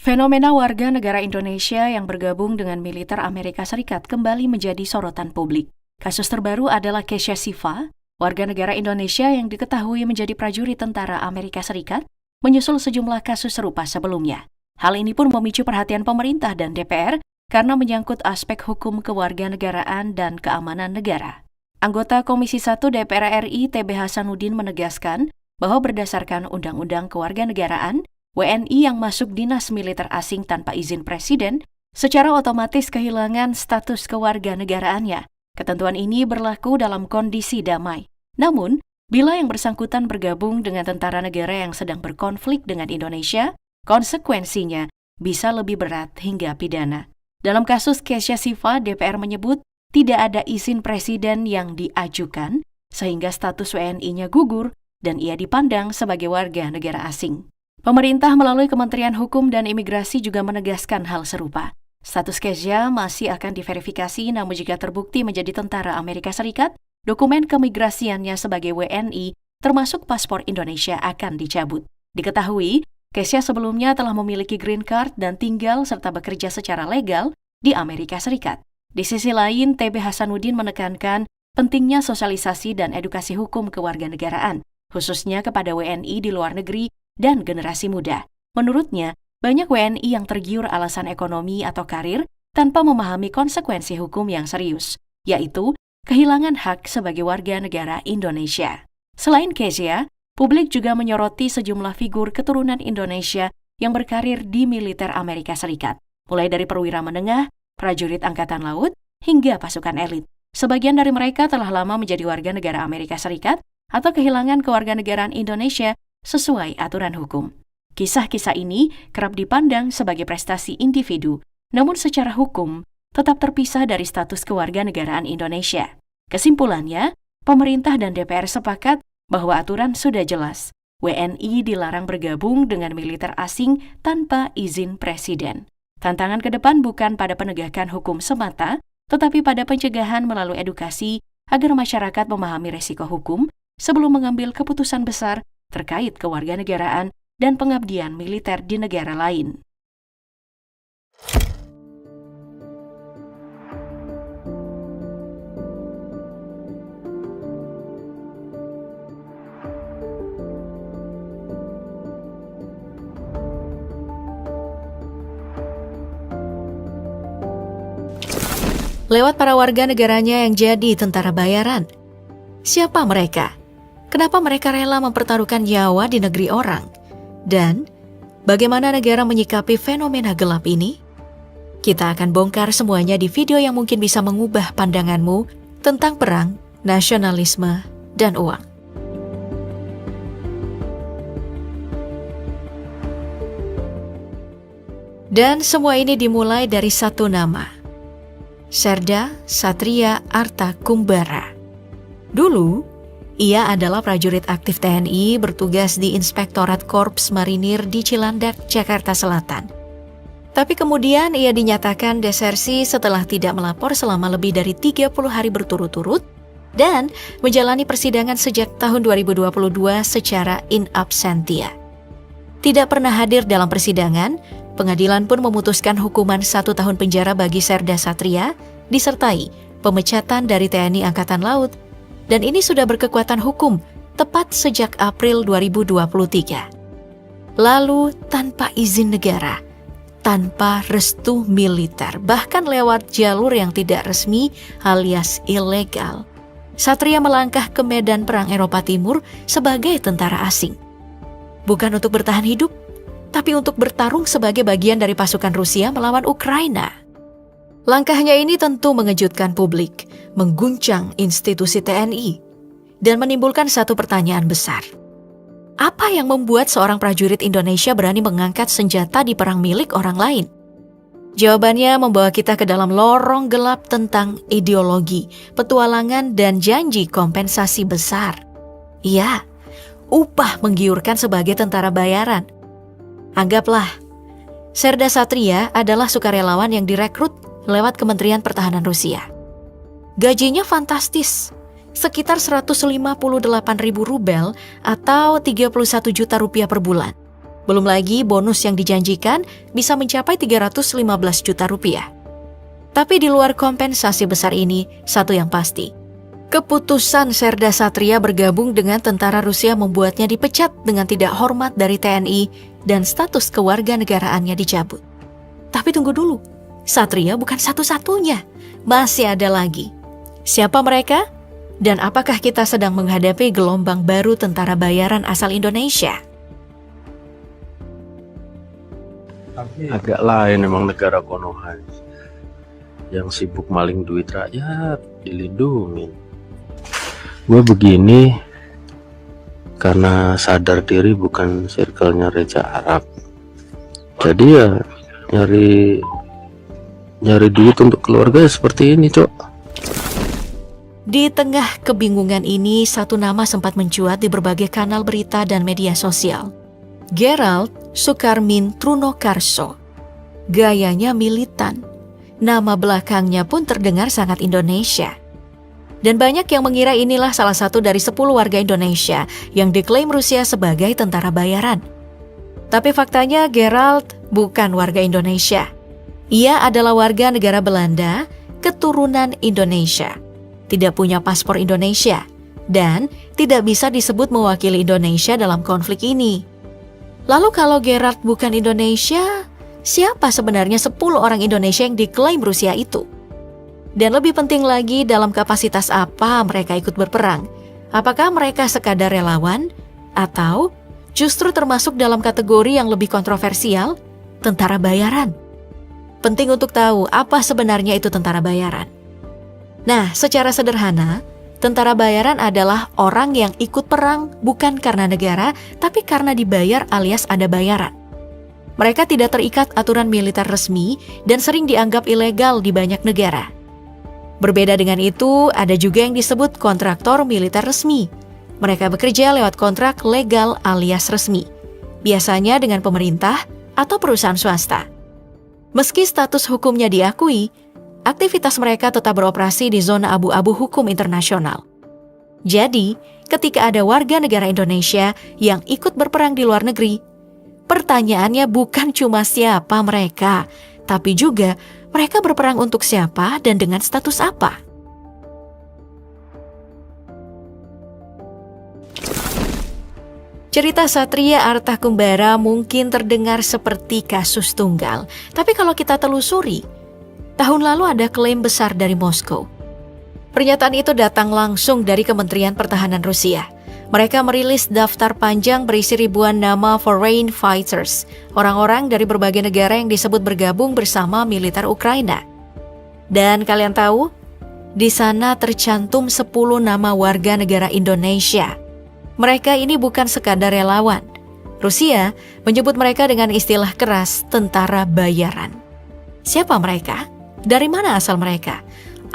Fenomena warga negara Indonesia yang bergabung dengan militer Amerika Serikat kembali menjadi sorotan publik. Kasus terbaru adalah Keisha Shiva, warga negara Indonesia yang diketahui menjadi prajurit tentara Amerika Serikat, menyusul sejumlah kasus serupa sebelumnya. Hal ini pun memicu perhatian pemerintah dan DPR karena menyangkut aspek hukum kewarganegaraan dan keamanan negara. Anggota Komisi 1 DPR RI TB Hasanuddin menegaskan bahwa berdasarkan Undang-Undang Kewarganegaraan, WNI yang masuk dinas militer asing tanpa izin presiden secara otomatis kehilangan status kewarganegaraannya. Ketentuan ini berlaku dalam kondisi damai. Namun, bila yang bersangkutan bergabung dengan tentara negara yang sedang berkonflik dengan Indonesia, konsekuensinya bisa lebih berat hingga pidana. Dalam kasus Keisha Shiva, DPR menyebut tidak ada izin presiden yang diajukan, sehingga status WNI-nya gugur dan ia dipandang sebagai warga negara asing. Pemerintah melalui Kementerian Hukum dan Imigrasi juga menegaskan hal serupa. Status Keisha masih akan diverifikasi, namun jika terbukti menjadi tentara Amerika Serikat, dokumen keimigrasiannya sebagai WNI, termasuk paspor Indonesia, akan dicabut. Diketahui, Keisha sebelumnya telah memiliki green card dan tinggal serta bekerja secara legal di Amerika Serikat. Di sisi lain, TB Hasanuddin menekankan pentingnya sosialisasi dan edukasi hukum kewarganegaraan, khususnya kepada WNI di luar negeri dan generasi muda. Menurutnya, banyak WNI yang tergiur alasan ekonomi atau karir tanpa memahami konsekuensi hukum yang serius, yaitu kehilangan hak sebagai warga negara Indonesia. Selain Keisha, publik juga menyoroti sejumlah figur keturunan Indonesia yang berkarir di militer Amerika Serikat, mulai dari perwira menengah, prajurit angkatan laut, hingga pasukan elit. Sebagian dari mereka telah lama menjadi warga negara Amerika Serikat atau kehilangan kewarganegaraan Indonesia sesuai aturan hukum. Kisah-kisah ini kerap dipandang sebagai prestasi individu, namun secara hukum tetap terpisah dari status kewarganegaraan Indonesia. Kesimpulannya, pemerintah dan DPR sepakat bahwa aturan sudah jelas. WNI dilarang bergabung dengan militer asing tanpa izin presiden. Tantangan ke depan bukan pada penegakan hukum semata, tetapi pada pencegahan melalui edukasi agar masyarakat memahami resiko hukum sebelum mengambil keputusan besar terkait kewarganegaraan dan pengabdian militer di negara lain. Lewat para warga negaranya yang jadi tentara bayaran. Siapa mereka? Kenapa mereka rela mempertaruhkan nyawa di negeri orang? Dan bagaimana negara menyikapi fenomena gelap ini? Kita akan bongkar semuanya di video yang mungkin bisa mengubah pandanganmu tentang perang, nasionalisme, dan uang. Dan semua ini dimulai dari satu nama, Serda Satria Arta Kumbara. Dulu, ia adalah prajurit aktif TNI bertugas di Inspektorat Korps Marinir di Cilandak, Jakarta Selatan. Tapi kemudian ia dinyatakan desersi setelah tidak melapor selama lebih dari 30 hari berturut-turut dan menjalani persidangan sejak tahun 2022 secara in absentia. Tidak pernah hadir dalam persidangan, pengadilan pun memutuskan hukuman 1 tahun penjara bagi Serda Satria disertai pemecatan dari TNI Angkatan Laut. Dan ini sudah berkekuatan hukum tepat sejak April 2023. Lalu tanpa izin negara, tanpa restu militer, bahkan lewat jalur yang tidak resmi alias ilegal, Satria melangkah ke medan perang Eropa Timur sebagai tentara asing. Bukan untuk bertahan hidup, tapi untuk bertarung sebagai bagian dari pasukan Rusia melawan Ukraina. Langkahnya ini tentu mengejutkan publik, mengguncang institusi TNI, dan menimbulkan satu pertanyaan besar. Apa yang membuat seorang prajurit Indonesia berani mengangkat senjata di perang milik orang lain? Jawabannya membawa kita ke dalam lorong gelap tentang ideologi, petualangan, dan janji kompensasi besar. Iya, upah menggiurkan sebagai tentara bayaran. Anggaplah, Serda Satria adalah sukarelawan yang direkrut lewat Kementerian Pertahanan Rusia. Gajinya fantastis, sekitar 158.000 rubel atau 31 juta rupiah per bulan. Belum lagi bonus yang dijanjikan bisa mencapai 315 juta rupiah. Tapi di luar kompensasi besar ini, satu yang pasti. Keputusan Serda Satria bergabung dengan tentara Rusia membuatnya dipecat dengan tidak hormat dari TNI dan status kewarganegaraannya dicabut. Tapi tunggu dulu, Satria bukan satu-satunya. Masih ada lagi. Siapa mereka? Dan apakah kita sedang menghadapi gelombang baru tentara bayaran asal Indonesia? Agak lain memang negara Konoha yang sibuk maling duit rakyat dilindungin. Gue begini karena sadar diri bukan circle-nya Reja Arab. Jadi ya nyari duit untuk keluarga seperti ini, Cok. Di tengah kebingungan ini, satu nama sempat mencuat di berbagai kanal berita dan media sosial. Gerald Sukarmin Trunokarso. Gayanya militan. Nama belakangnya pun terdengar sangat Indonesia. Dan banyak yang mengira inilah salah satu dari 10 warga Indonesia yang diklaim Rusia sebagai tentara bayaran. Tapi faktanya Gerald bukan warga Indonesia. Ia adalah warga negara Belanda, keturunan Indonesia. Tidak punya paspor Indonesia, dan tidak bisa disebut mewakili Indonesia dalam konflik ini. Lalu kalau Gerald bukan Indonesia, siapa sebenarnya 10 orang Indonesia yang diklaim Rusia itu? Dan lebih penting lagi, dalam kapasitas apa mereka ikut berperang? Apakah mereka sekadar relawan? Atau justru termasuk dalam kategori yang lebih kontroversial, tentara bayaran? Penting untuk tahu apa sebenarnya itu tentara bayaran. Nah, secara sederhana, tentara bayaran adalah orang yang ikut perang bukan karena negara, tapi karena dibayar alias ada bayaran. Mereka tidak terikat aturan militer resmi dan sering dianggap ilegal di banyak negara. Berbeda dengan itu, ada juga yang disebut kontraktor militer resmi. Mereka bekerja lewat kontrak legal alias resmi, biasanya dengan pemerintah atau perusahaan swasta. Meski status hukumnya diakui, aktivitas mereka tetap beroperasi di zona abu-abu hukum internasional. Jadi, ketika ada warga negara Indonesia yang ikut berperang di luar negeri, pertanyaannya bukan cuma siapa mereka, tapi juga mereka berperang untuk siapa dan dengan status apa. Cerita Satria Arta Kumbara mungkin terdengar seperti kasus tunggal, tapi kalau kita telusuri, tahun lalu ada klaim besar dari Moskow. Pernyataan itu datang langsung dari Kementerian Pertahanan Rusia. Mereka merilis daftar panjang berisi ribuan nama foreign fighters, orang-orang dari berbagai negara yang disebut bergabung bersama militer Ukraina. Dan kalian tahu, di sana tercantum 10 nama warga negara Indonesia. Mereka ini bukan sekadar relawan. Rusia menyebut mereka dengan istilah keras tentara bayaran. Siapa mereka? Dari mana asal mereka?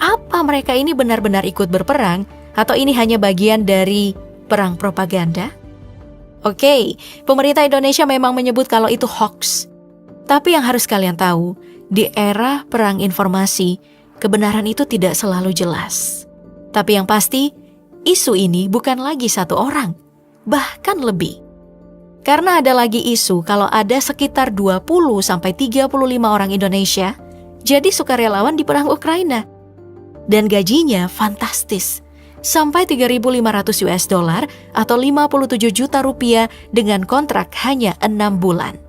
Apa mereka ini benar-benar ikut berperang atau ini hanya bagian dari perang propaganda? Oke, pemerintah Indonesia memang menyebut kalau itu hoax. Tapi yang harus kalian tahu, di era perang informasi, kebenaran itu tidak selalu jelas. Tapi yang pasti, isu ini bukan lagi satu orang, bahkan lebih. Karena ada lagi isu kalau ada sekitar 20-35 orang Indonesia jadi sukarelawan di perang Ukraina. Dan gajinya fantastis, sampai 3.500 US dollar atau 57 juta rupiah dengan kontrak hanya 6 bulan.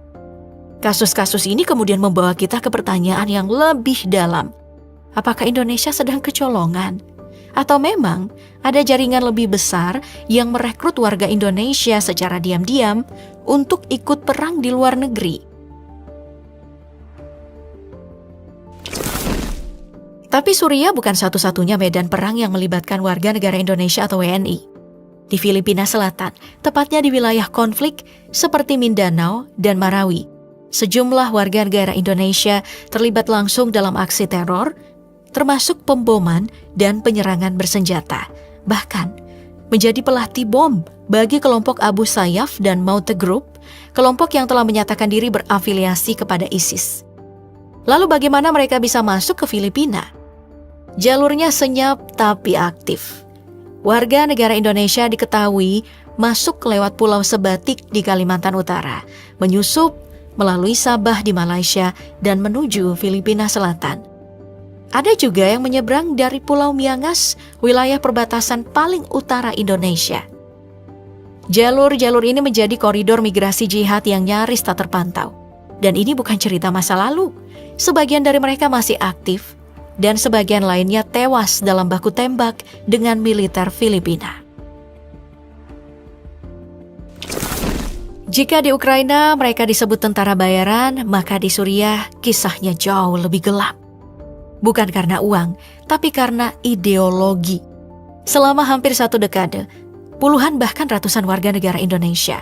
Kasus-kasus ini kemudian membawa kita ke pertanyaan yang lebih dalam. Apakah Indonesia sedang kecolongan? Atau memang ada jaringan lebih besar yang merekrut warga Indonesia secara diam-diam untuk ikut perang di luar negeri? Tapi Suriah bukan satu-satunya medan perang yang melibatkan warga negara Indonesia atau WNI. Di Filipina Selatan, tepatnya di wilayah konflik seperti Mindanao dan Marawi, sejumlah warga negara Indonesia terlibat langsung dalam aksi teror, termasuk pemboman dan penyerangan bersenjata, bahkan menjadi pelatih bom bagi kelompok Abu Sayyaf dan Maute Group, kelompok yang telah menyatakan diri berafiliasi kepada ISIS. Lalu bagaimana mereka bisa masuk ke Filipina? Jalurnya senyap tapi aktif. Warga negara Indonesia diketahui masuk lewat Pulau Sebatik di Kalimantan Utara, menyusup melalui Sabah di Malaysia dan menuju Filipina Selatan. Ada juga yang menyeberang dari Pulau Miangas, wilayah perbatasan paling utara Indonesia. Jalur-jalur ini menjadi koridor migrasi jihad yang nyaris tak terpantau. Dan ini bukan cerita masa lalu. Sebagian dari mereka masih aktif, dan sebagian lainnya tewas dalam baku tembak dengan militer Filipina. Jika di Ukraina mereka disebut tentara bayaran, maka di Suriah kisahnya jauh lebih gelap. Bukan karena uang, tapi karena ideologi. Selama hampir 1 dekade, puluhan bahkan ratusan warga negara Indonesia,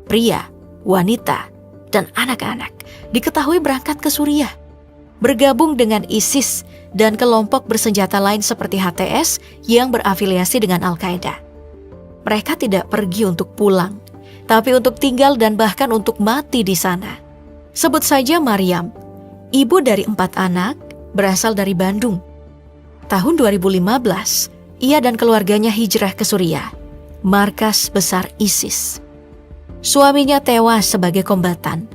pria, wanita, dan anak-anak diketahui berangkat ke Suriah, bergabung dengan ISIS dan kelompok bersenjata lain seperti HTS yang berafiliasi dengan Al-Qaeda. Mereka tidak pergi untuk pulang, tapi untuk tinggal dan bahkan untuk mati di sana. Sebut saja Maryam, ibu dari 4 anak, berasal dari Bandung. Tahun 2015, ia dan keluarganya hijrah ke Suriah, markas besar ISIS. Suaminya tewas sebagai kombatan.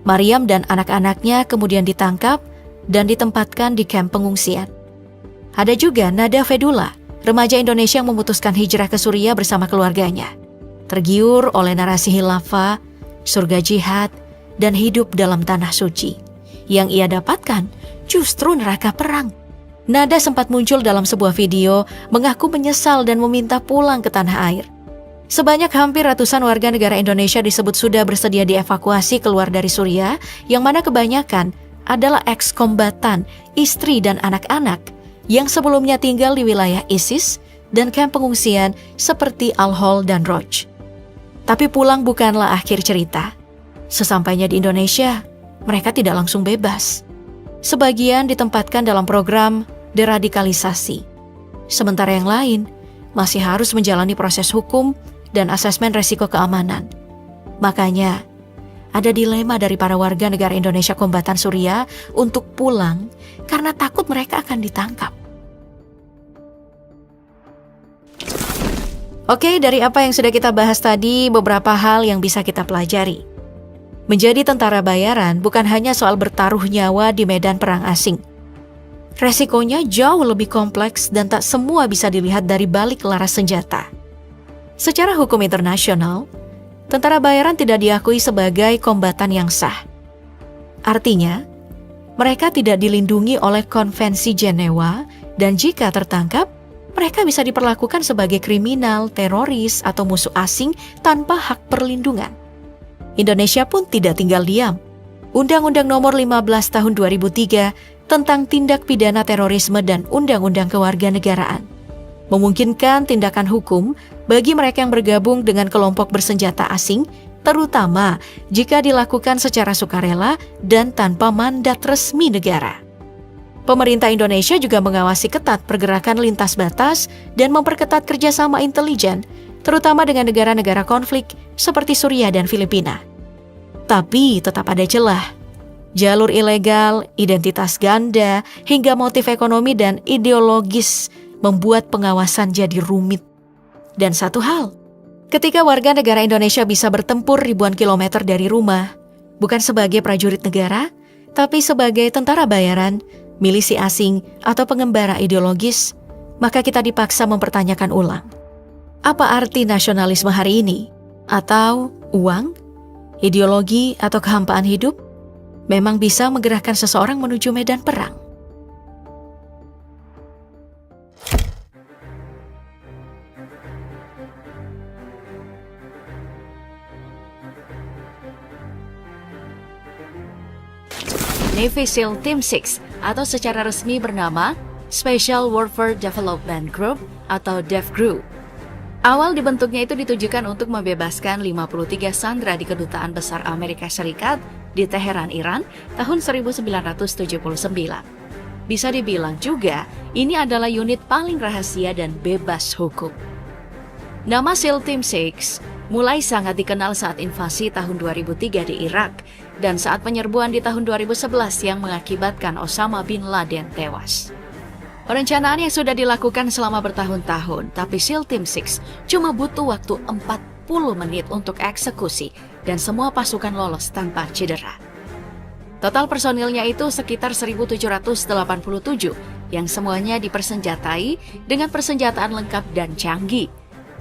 Maryam dan anak-anaknya kemudian ditangkap dan ditempatkan di kamp pengungsian. Ada juga Nada Fedullah, remaja Indonesia yang memutuskan hijrah ke Suriah bersama keluarganya. Tergiur oleh narasi khilafah, surga jihad, dan hidup dalam tanah suci. Yang ia dapatkan justru neraka perang. Nada sempat muncul dalam sebuah video mengaku menyesal dan meminta pulang ke tanah air. Sebanyak hampir ratusan warga negara Indonesia disebut sudah bersedia dievakuasi keluar dari Suriah, yang mana kebanyakan adalah eks-kombatan, istri dan anak-anak yang sebelumnya tinggal di wilayah ISIS dan kamp pengungsian seperti Al-Hol dan Roj. Tapi pulang bukanlah akhir cerita. Sesampainya di Indonesia, mereka tidak langsung bebas. Sebagian ditempatkan dalam program deradikalisasi. Sementara yang lain masih harus menjalani proses hukum dan asesmen resiko keamanan. Makanya, ada dilema dari para warga negara Indonesia kombatan Suriah untuk pulang karena takut mereka akan ditangkap. Oke, dari apa yang sudah kita bahas tadi, beberapa hal yang bisa kita pelajari. Menjadi tentara bayaran bukan hanya soal bertaruh nyawa di medan perang asing. Resikonya jauh lebih kompleks dan tak semua bisa dilihat dari balik laras senjata. Secara hukum internasional, tentara bayaran tidak diakui sebagai kombatan yang sah. Artinya, mereka tidak dilindungi oleh Konvensi Jenewa dan jika tertangkap, mereka bisa diperlakukan sebagai kriminal, teroris, atau musuh asing tanpa hak perlindungan. Indonesia pun tidak tinggal diam. Undang-Undang Nomor 15 Tahun 2003 tentang tindak pidana terorisme dan Undang-Undang Kewarganegaraan memungkinkan tindakan hukum bagi mereka yang bergabung dengan kelompok bersenjata asing, terutama jika dilakukan secara sukarela dan tanpa mandat resmi negara. Pemerintah Indonesia juga mengawasi ketat pergerakan lintas batas dan memperketat kerjasama intelijen, terutama dengan negara-negara konflik seperti Suriah dan Filipina. Tapi tetap ada celah. Jalur ilegal, identitas ganda, hingga motif ekonomi dan ideologis membuat pengawasan jadi rumit. Dan satu hal, ketika warga negara Indonesia bisa bertempur ribuan kilometer dari rumah, bukan sebagai prajurit negara, tapi sebagai tentara bayaran, milisi asing, atau pengembara ideologis, maka kita dipaksa mempertanyakan ulang. Apa arti nasionalisme hari ini? Atau uang, ideologi, atau kehampaan hidup memang bisa menggerakkan seseorang menuju medan perang? Navy SEAL Team 6 atau secara resmi bernama Special Warfare Development Group atau DEVGRU. Awal dibentuknya itu ditujukan untuk membebaskan 53 sandera di Kedutaan Besar Amerika Serikat di Teheran, Iran tahun 1979. Bisa dibilang juga, ini adalah unit paling rahasia dan bebas hukum. Nama SEAL Team 6 mulai sangat dikenal saat invasi tahun 2003 di Irak dan saat penyerbuan di tahun 2011 yang mengakibatkan Osama bin Laden tewas. Perencanaan yang sudah dilakukan selama bertahun-tahun, tapi SEAL Team 6 cuma butuh waktu 40 menit untuk eksekusi dan semua pasukan lolos tanpa cedera. Total personilnya itu sekitar 1.787 yang semuanya dipersenjatai dengan persenjataan lengkap dan canggih,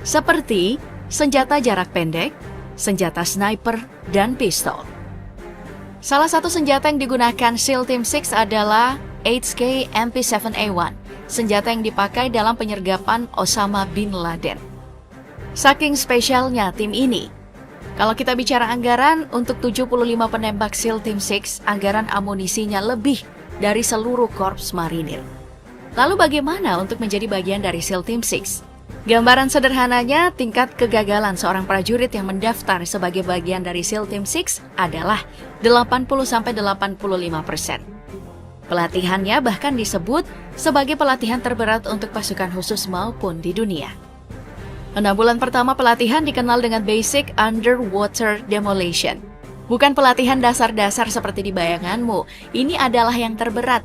seperti senjata jarak pendek, senjata sniper, dan pistol. Salah satu senjata yang digunakan SEAL Team 6 adalah HK MP7A1, senjata yang dipakai dalam penyergapan Osama bin Laden. Saking spesialnya tim ini, kalau kita bicara anggaran, untuk 75 penembak SEAL Team 6, anggaran amunisinya lebih dari seluruh korps marinir. Lalu bagaimana untuk menjadi bagian dari SEAL Team 6? Gambaran sederhananya, tingkat kegagalan seorang prajurit yang mendaftar sebagai bagian dari SEAL Team 6 adalah 80-85%. Pelatihannya bahkan disebut sebagai pelatihan terberat untuk pasukan khusus maupun di dunia. 6 bulan pertama pelatihan dikenal dengan Basic Underwater Demolition. Bukan pelatihan dasar-dasar seperti di bayanganmu, ini adalah yang terberat.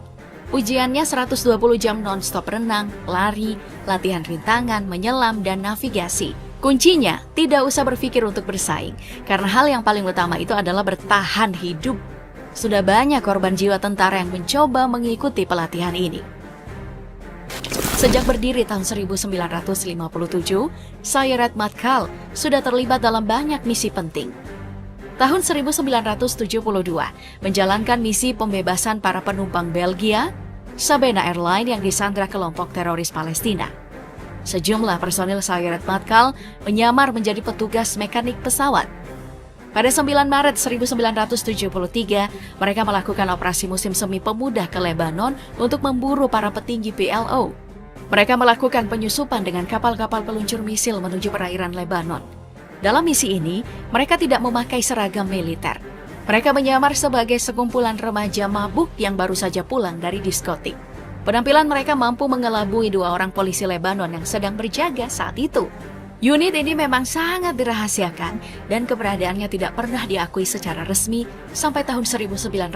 Ujiannya 120 jam non-stop renang, lari, latihan rintangan, menyelam, dan navigasi. Kuncinya, tidak usah berpikir untuk bersaing, karena hal yang paling utama itu adalah bertahan hidup. Sudah banyak korban jiwa tentara yang mencoba mengikuti pelatihan ini. Sejak berdiri tahun 1957, Sayeret Matkal sudah terlibat dalam banyak misi penting. Tahun 1972, menjalankan misi pembebasan para penumpang Belgia, Sabena Airline yang disandra kelompok teroris Palestina. Sejumlah personil Sayeret Matkal menyamar menjadi petugas mekanik pesawat. Pada 9 Maret 1973, mereka melakukan operasi musim semi pemuda ke Lebanon untuk memburu para petinggi PLO. Mereka melakukan penyusupan dengan kapal-kapal peluncur misil menuju perairan Lebanon. Dalam misi ini, mereka tidak memakai seragam militer. Mereka menyamar sebagai sekumpulan remaja mabuk yang baru saja pulang dari diskotik. Penampilan mereka mampu mengelabui 2 orang polisi Lebanon yang sedang berjaga saat itu. Unit ini memang sangat dirahasiakan dan keberadaannya tidak pernah diakui secara resmi sampai tahun 1980.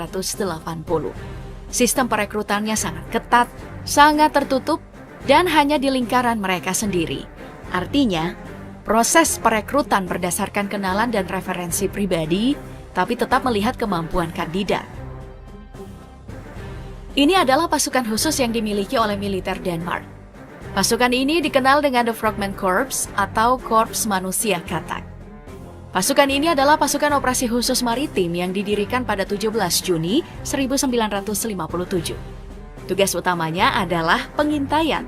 Sistem perekrutannya sangat ketat, sangat tertutup, dan hanya di lingkaran mereka sendiri. Artinya, proses perekrutan berdasarkan kenalan dan referensi pribadi, tapi tetap melihat kemampuan kandidat. Ini adalah pasukan khusus yang dimiliki oleh militer Denmark. Pasukan ini dikenal dengan The Frogman Corps atau Korps Manusia Katak. Pasukan ini adalah pasukan operasi khusus maritim yang didirikan pada 17 Juni 1957. Tugas utamanya adalah pengintaian,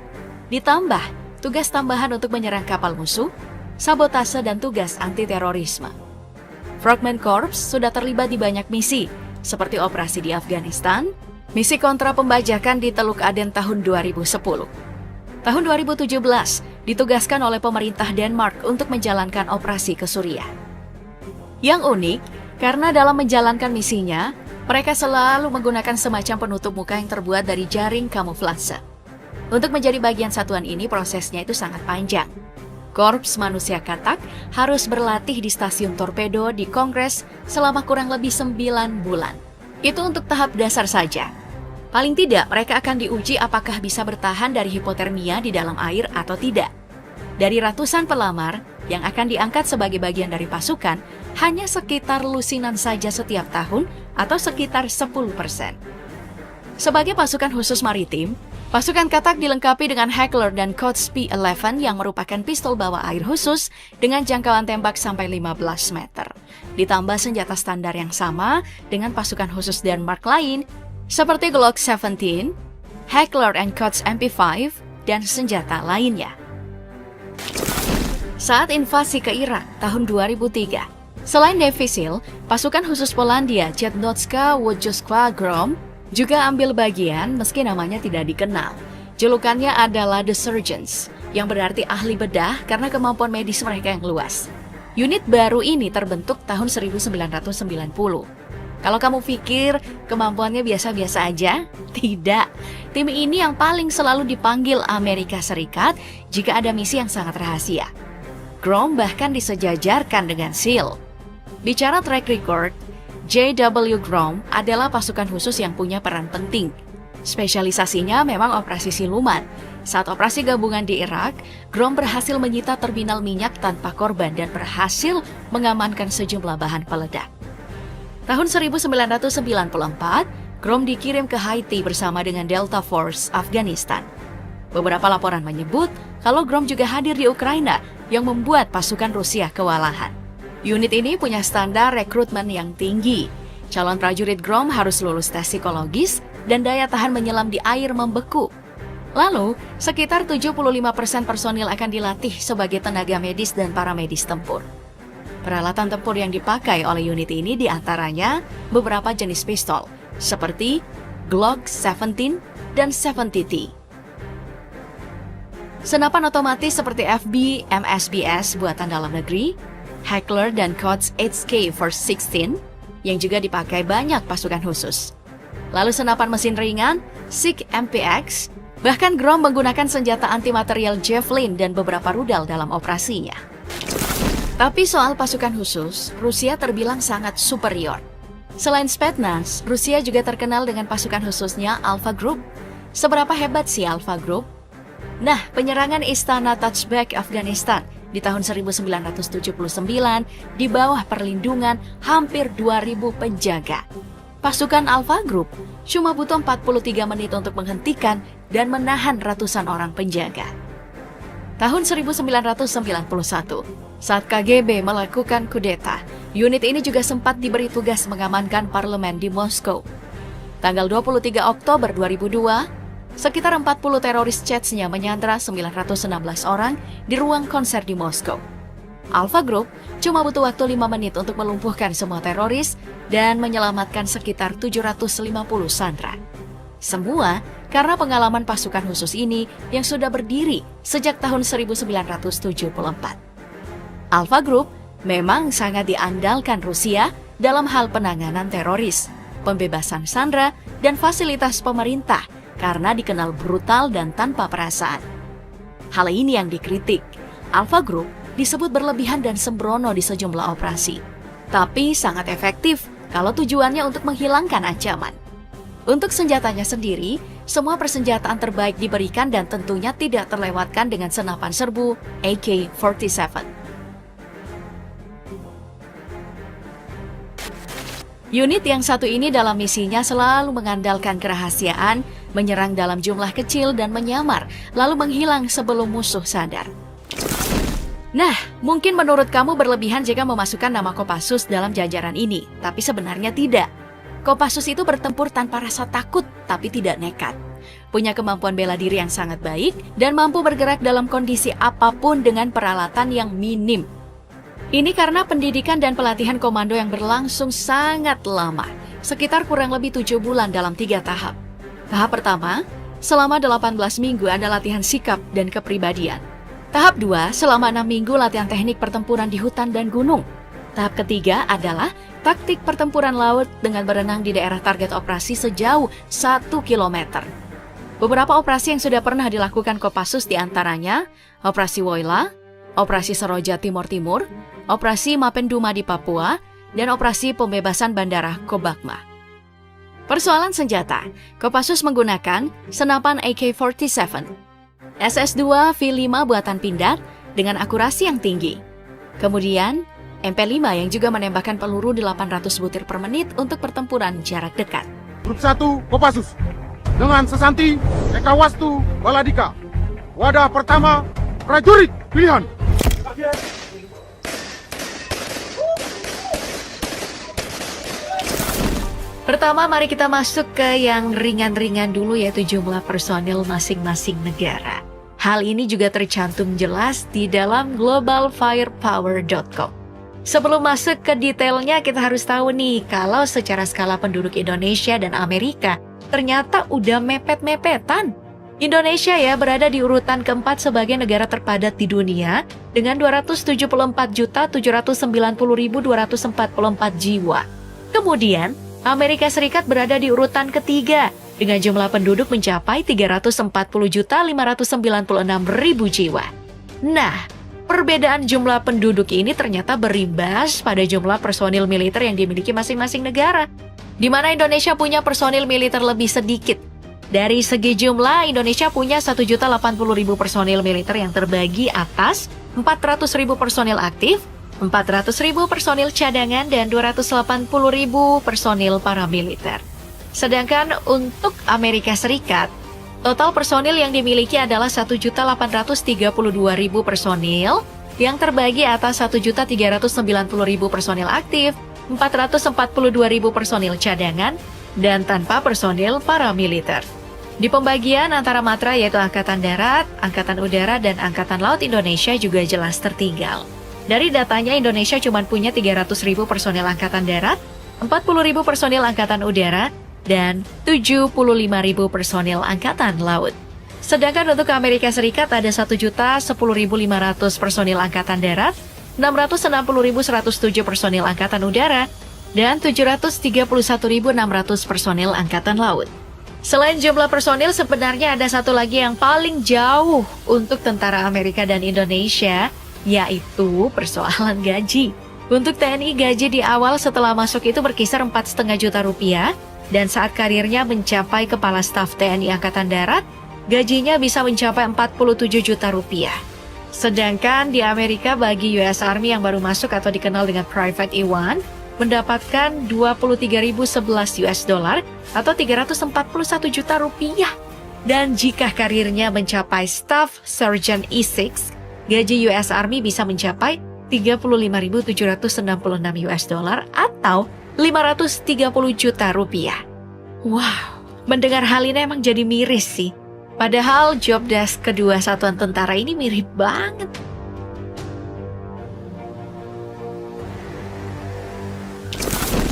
ditambah tugas tambahan untuk menyerang kapal musuh, sabotase, dan tugas anti-terorisme. Frogman Corps sudah terlibat di banyak misi, seperti operasi di Afghanistan, misi kontra pembajakan di Teluk Aden tahun 2010. Tahun 2017, ditugaskan oleh pemerintah Denmark untuk menjalankan operasi ke Suriah. Yang unik, karena dalam menjalankan misinya, mereka selalu menggunakan semacam penutup muka yang terbuat dari jaring kamuflase. Untuk menjadi bagian satuan ini, prosesnya itu sangat panjang. Korps Manusia Katak harus berlatih di stasiun torpedo di Kongres selama kurang lebih 9 bulan. Itu untuk tahap dasar saja. Paling tidak, mereka akan diuji apakah bisa bertahan dari hipotermia di dalam air atau tidak. Dari ratusan pelamar yang akan diangkat sebagai bagian dari pasukan, hanya sekitar lusinan saja setiap tahun atau sekitar 10%. Sebagai pasukan khusus maritim, pasukan Katak dilengkapi dengan Heckler dan Coats P11 yang merupakan pistol bawah air khusus dengan jangkauan tembak sampai 15 meter. Ditambah senjata standar yang sama dengan pasukan khusus Denmark lain, seperti Glock 17, Heckler and Coats MP5, dan senjata lainnya. Saat invasi ke Irak tahun 2003, selain Navy SEAL, pasukan khusus Polandia Jednotka Wojewska Grom juga ambil bagian meski namanya tidak dikenal. Julukannya adalah The Surgeons, yang berarti ahli bedah karena kemampuan medis mereka yang luas. Unit baru ini terbentuk tahun 1990. Kalau kamu pikir kemampuannya biasa-biasa aja, tidak. Tim ini yang paling selalu dipanggil Amerika Serikat jika ada misi yang sangat rahasia. Grom bahkan disejajarkan dengan SEAL. Bicara track record, J.W. Grom adalah pasukan khusus yang punya peran penting. Spesialisasinya memang operasi siluman. Saat operasi gabungan di Irak, GROM berhasil menyita terminal minyak tanpa korban dan berhasil mengamankan sejumlah bahan peledak. Tahun 1994, GROM dikirim ke Haiti bersama dengan Delta Force, Afghanistan. Beberapa laporan menyebut kalau GROM juga hadir di Ukraina yang membuat pasukan Rusia kewalahan. Unit ini punya standar rekrutmen yang tinggi. Calon prajurit GROM harus lulus tes psikologis dan daya tahan menyelam di air membeku. Lalu, sekitar 75% personil akan dilatih sebagai tenaga medis dan paramedis tempur. Peralatan tempur yang dipakai oleh unit ini diantaranya beberapa jenis pistol, seperti Glock 17 dan 70T. Senapan otomatis seperti FB, MSBS buatan dalam negeri, Heckler dan Koch HK416 yang juga dipakai banyak pasukan khusus. Lalu senapan mesin ringan, SIG MPX, bahkan GROM menggunakan senjata antimaterial Javelin dan beberapa rudal dalam operasinya. Tapi soal pasukan khusus, Rusia terbilang sangat superior. Selain Spetsnaz, Rusia juga terkenal dengan pasukan khususnya Alpha Group. Seberapa hebat sih Alpha Group? Nah, penyerangan Istana Tashbek Afghanistan di tahun 1979 di bawah perlindungan hampir 2.000 penjaga. Pasukan Alpha Group cuma butuh 43 menit untuk menghentikan dan menahan ratusan orang penjaga. Tahun 1991, saat KGB melakukan kudeta, unit ini juga sempat diberi tugas mengamankan parlemen di Moskow. Tanggal 23 Oktober 2002, sekitar 40 teroris Chechnya menyandra 916 orang di ruang konser di Moskow. Alpha Group cuma butuh waktu 5 menit untuk melumpuhkan semua teroris dan menyelamatkan sekitar 750 sandera. Semua karena pengalaman pasukan khusus ini yang sudah berdiri sejak tahun 1974. Alpha Group memang sangat diandalkan Rusia dalam hal penanganan teroris, pembebasan sandera, dan fasilitas pemerintah karena dikenal brutal dan tanpa perasaan. Hal ini yang dikritik. Alpha Group disebut berlebihan dan sembrono di sejumlah operasi, tapi sangat efektif kalau tujuannya untuk menghilangkan ancaman. Untuk senjatanya sendiri, semua persenjataan terbaik diberikan dan tentunya tidak terlewatkan dengan senapan serbu AK-47. Unit yang satu ini dalam misinya selalu mengandalkan kerahasiaan, menyerang dalam jumlah kecil dan menyamar, lalu menghilang sebelum musuh sadar. Nah, mungkin menurut kamu berlebihan jika memasukkan nama Kopassus dalam jajaran ini, tapi sebenarnya tidak. Kopassus itu bertempur tanpa rasa takut, tapi tidak nekat. Punya kemampuan bela diri yang sangat baik, dan mampu bergerak dalam kondisi apapun dengan peralatan yang minim. Ini karena pendidikan dan pelatihan komando yang berlangsung sangat lama, sekitar kurang lebih 7 bulan dalam 3 tahap. Tahap pertama, selama 18 minggu ada latihan sikap dan kepribadian. Tahap 2, selama 6 minggu latihan teknik pertempuran di hutan dan gunung. Tahap ketiga adalah taktik pertempuran laut dengan berenang di daerah target operasi sejauh 1 km. Beberapa operasi yang sudah pernah dilakukan Kopassus diantaranya Operasi Woyla, Operasi Seroja Timur-Timur, Operasi Mapenduma di Papua, dan Operasi Pembebasan Bandara Kobakma. Persoalan senjata, Kopassus menggunakan senapan AK-47, SS-2 V5 buatan Pindad dengan akurasi yang tinggi. Kemudian, MP5 yang juga menembakkan peluru 800 butir per menit untuk pertempuran jarak dekat. Grup 1 Kopassus dengan Sesanti Ekawastu Baladika. Wadah pertama prajurit pilihan. Pertama, mari kita masuk ke yang ringan-ringan dulu, yaitu jumlah personil masing-masing negara. Hal ini juga tercantum jelas di dalam globalfirepower.com. Sebelum masuk ke detailnya, kita harus tahu nih, kalau secara skala penduduk Indonesia dan Amerika, ternyata udah mepet-mepetan. Indonesia ya berada di urutan keempat sebagai negara terpadat di dunia dengan 274.790.244 jiwa. Kemudian, Amerika Serikat berada di urutan ketiga dengan jumlah penduduk mencapai 340.596.000 jiwa. Nah, perbedaan jumlah penduduk ini ternyata berimbas pada jumlah personil militer yang dimiliki masing-masing negara, di mana Indonesia punya personil militer lebih sedikit. Dari segi jumlah, Indonesia punya 1.080.000 personil militer yang terbagi atas 400.000 personil aktif, 400.000 personil cadangan, dan 280.000 personil paramiliter. Sedangkan untuk Amerika Serikat, total personil yang dimiliki adalah 1.832.000 personil yang terbagi atas 1.390.000 personil aktif, 442.000 personil cadangan, dan tanpa personil paramiliter. Di pembagian antara matra yaitu Angkatan Darat, Angkatan Udara, dan Angkatan Laut Indonesia juga jelas tertinggal. Dari datanya Indonesia cuma punya 300.000 personil Angkatan Darat, 40.000 personil Angkatan Udara, dan 75.000 personil Angkatan Laut. Sedangkan untuk Amerika Serikat ada 1.010.500 personil Angkatan Darat, 660.107 personil Angkatan Udara, dan 731.600 personil Angkatan Laut. Selain jumlah personil, sebenarnya ada satu lagi yang paling jauh untuk tentara Amerika dan Indonesia, yaitu persoalan gaji. Untuk TNI, gaji di awal setelah masuk itu berkisar 4,5 juta rupiah, dan saat karirnya mencapai Kepala Staf TNI Angkatan Darat, gajinya bisa mencapai 47 juta rupiah. Sedangkan di Amerika bagi US Army yang baru masuk atau dikenal dengan Private E1 mendapatkan 23.011 US dollar atau 341 juta rupiah. Dan jika karirnya mencapai Staff Sergeant E6, gaji US Army bisa mencapai 35.766 US dollar atau 530 juta rupiah. Wow, mendengar hal ini emang jadi miris sih. Padahal job desk kedua satuan tentara ini mirip banget.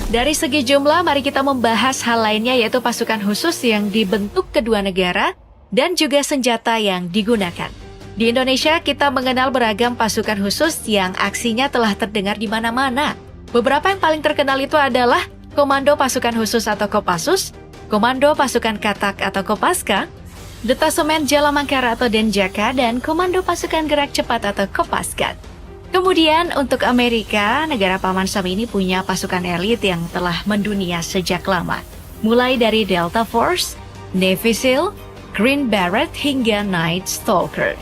Dari segi jumlah, mari kita membahas hal lainnya yaitu pasukan khusus yang dibentuk kedua negara dan juga senjata yang digunakan. Di Indonesia, kita mengenal beragam pasukan khusus yang aksinya telah terdengar di mana-mana. Beberapa yang paling terkenal itu adalah Komando Pasukan Khusus atau Kopassus, Komando Pasukan Katak atau Kopaska, Detasemen Jala Mangkara atau Denjaka, dan Komando Pasukan Gerak Cepat atau Kopasgat. Kemudian untuk Amerika, negara Paman Sam ini punya pasukan elit yang telah mendunia sejak lama. Mulai dari Delta Force, Navy SEAL, Green Beret, hingga Night Stalker.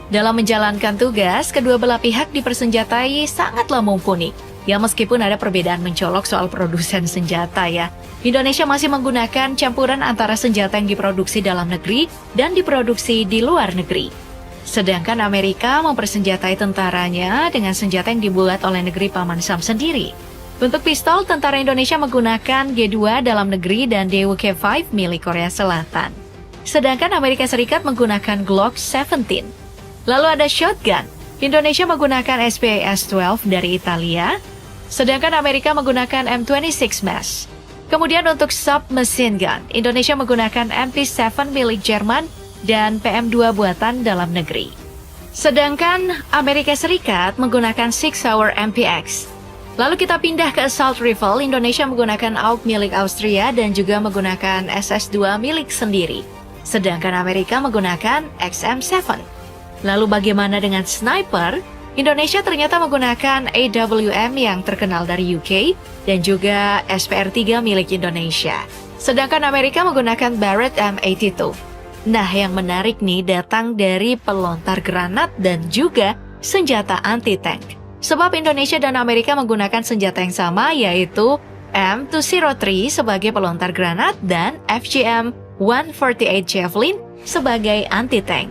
Dalam menjalankan tugas, kedua belah pihak dipersenjatai sangatlah mumpuni. Ya meskipun ada perbedaan mencolok soal produsen senjata ya. Indonesia masih menggunakan campuran antara senjata yang diproduksi dalam negeri dan diproduksi di luar negeri. Sedangkan Amerika mempersenjatai tentaranya dengan senjata yang dibuat oleh negeri Paman Sam sendiri. Untuk pistol, tentara Indonesia menggunakan G2 dalam negeri dan DWK-5 milik Korea Selatan. Sedangkan Amerika Serikat menggunakan Glock 17. Lalu ada shotgun. Indonesia menggunakan SPAS-12 dari Italia, sedangkan Amerika menggunakan M26 Mass. Kemudian untuk submachine gun, Indonesia menggunakan MP7 milik Jerman dan PM2 buatan dalam negeri. Sedangkan Amerika Serikat menggunakan Sig Sauer MPX. Lalu kita pindah ke assault rifle, Indonesia menggunakan AUG milik Austria dan juga menggunakan SS2 milik sendiri. Sedangkan Amerika menggunakan XM7. Lalu bagaimana dengan sniper? Indonesia ternyata menggunakan AWM yang terkenal dari UK dan juga SPR-3 milik Indonesia. Sedangkan Amerika menggunakan Barrett M82. Nah, yang menarik nih datang dari pelontar granat dan juga senjata anti-tank. Sebab Indonesia dan Amerika menggunakan senjata yang sama yaitu M203 sebagai pelontar granat dan FGM-148 Javelin sebagai anti-tank.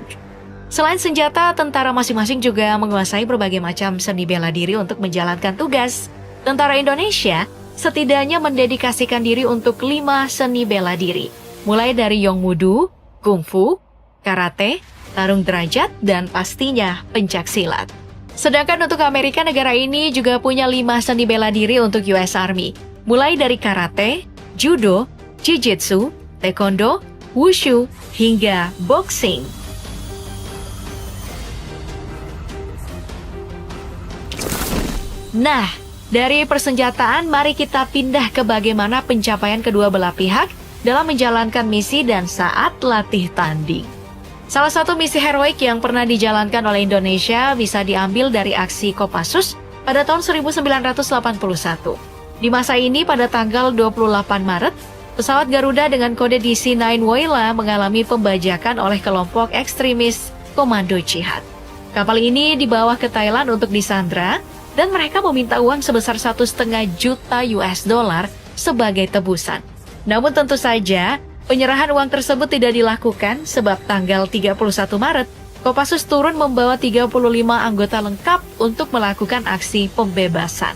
Selain senjata, tentara masing-masing juga menguasai berbagai macam seni bela diri untuk menjalankan tugas. Tentara Indonesia setidaknya mendedikasikan diri untuk 5 seni bela diri, mulai dari Yongmudu, Kungfu, Karate, Tarung Derajat, dan pastinya pencaksilat. Sedangkan untuk Amerika, negara ini juga punya 5 seni bela diri untuk US Army, mulai dari Karate, Judo, Jiu-Jitsu, Taekwondo, Wushu, hingga Boxing. Nah, dari persenjataan, mari kita pindah ke bagaimana pencapaian kedua belah pihak dalam menjalankan misi dan saat latih tanding. Salah satu misi heroik yang pernah dijalankan oleh Indonesia bisa diambil dari aksi Kopassus pada tahun 1981. Di masa ini, pada tanggal 28 Maret, pesawat Garuda dengan kode DC-9 Woyla mengalami pembajakan oleh kelompok ekstremis Komando Jihad. Kapal ini dibawa ke Thailand untuk disandra dan mereka meminta uang sebesar 1,5 juta US dollar sebagai tebusan. Namun tentu saja, penyerahan uang tersebut tidak dilakukan sebab tanggal 31 Maret, Kopassus turun membawa 35 anggota lengkap untuk melakukan aksi pembebasan.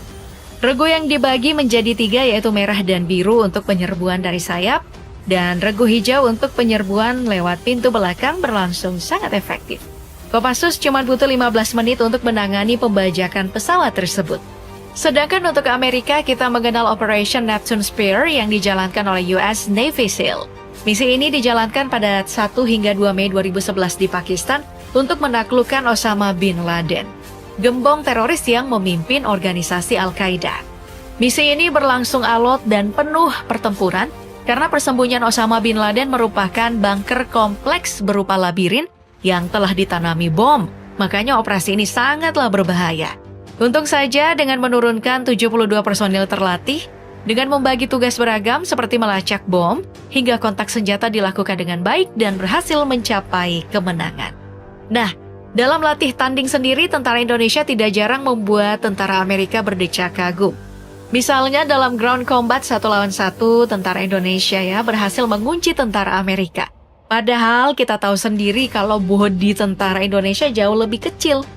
Regu yang dibagi menjadi 3 yaitu merah dan biru untuk penyerbuan dari sayap, dan regu hijau untuk penyerbuan lewat pintu belakang berlangsung sangat efektif. Kopassus cuma butuh 15 menit untuk menangani pembajakan pesawat tersebut. Sedangkan untuk Amerika, kita mengenal Operation Neptune Spear yang dijalankan oleh US Navy SEAL. Misi ini dijalankan pada 1 hingga 2 Mei 2011 di Pakistan untuk menaklukkan Osama bin Laden, gembong teroris yang memimpin organisasi Al-Qaeda. Misi ini berlangsung alot dan penuh pertempuran karena persembunyian Osama bin Laden merupakan bunker kompleks berupa labirin yang telah ditanami bom, makanya operasi ini sangatlah berbahaya. Untung saja dengan menurunkan 72 personil terlatih, dengan membagi tugas beragam seperti melacak bom, hingga kontak senjata dilakukan dengan baik dan berhasil mencapai kemenangan. Nah, dalam latih tanding sendiri, tentara Indonesia tidak jarang membuat tentara Amerika berdecak kagum. Misalnya dalam ground combat 1 lawan 1, tentara Indonesia berhasil mengunci tentara Amerika. Padahal kita tahu sendiri kalau bodi tentara Indonesia jauh lebih kecil.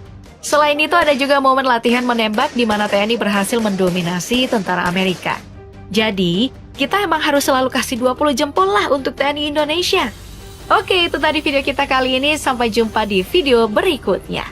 Selain itu ada juga momen latihan menembak di mana TNI berhasil mendominasi tentara Amerika. Jadi, kita emang harus selalu kasih 20 jempol lah untuk TNI Indonesia. Oke, itu tadi video kita kali ini. Sampai jumpa di video berikutnya.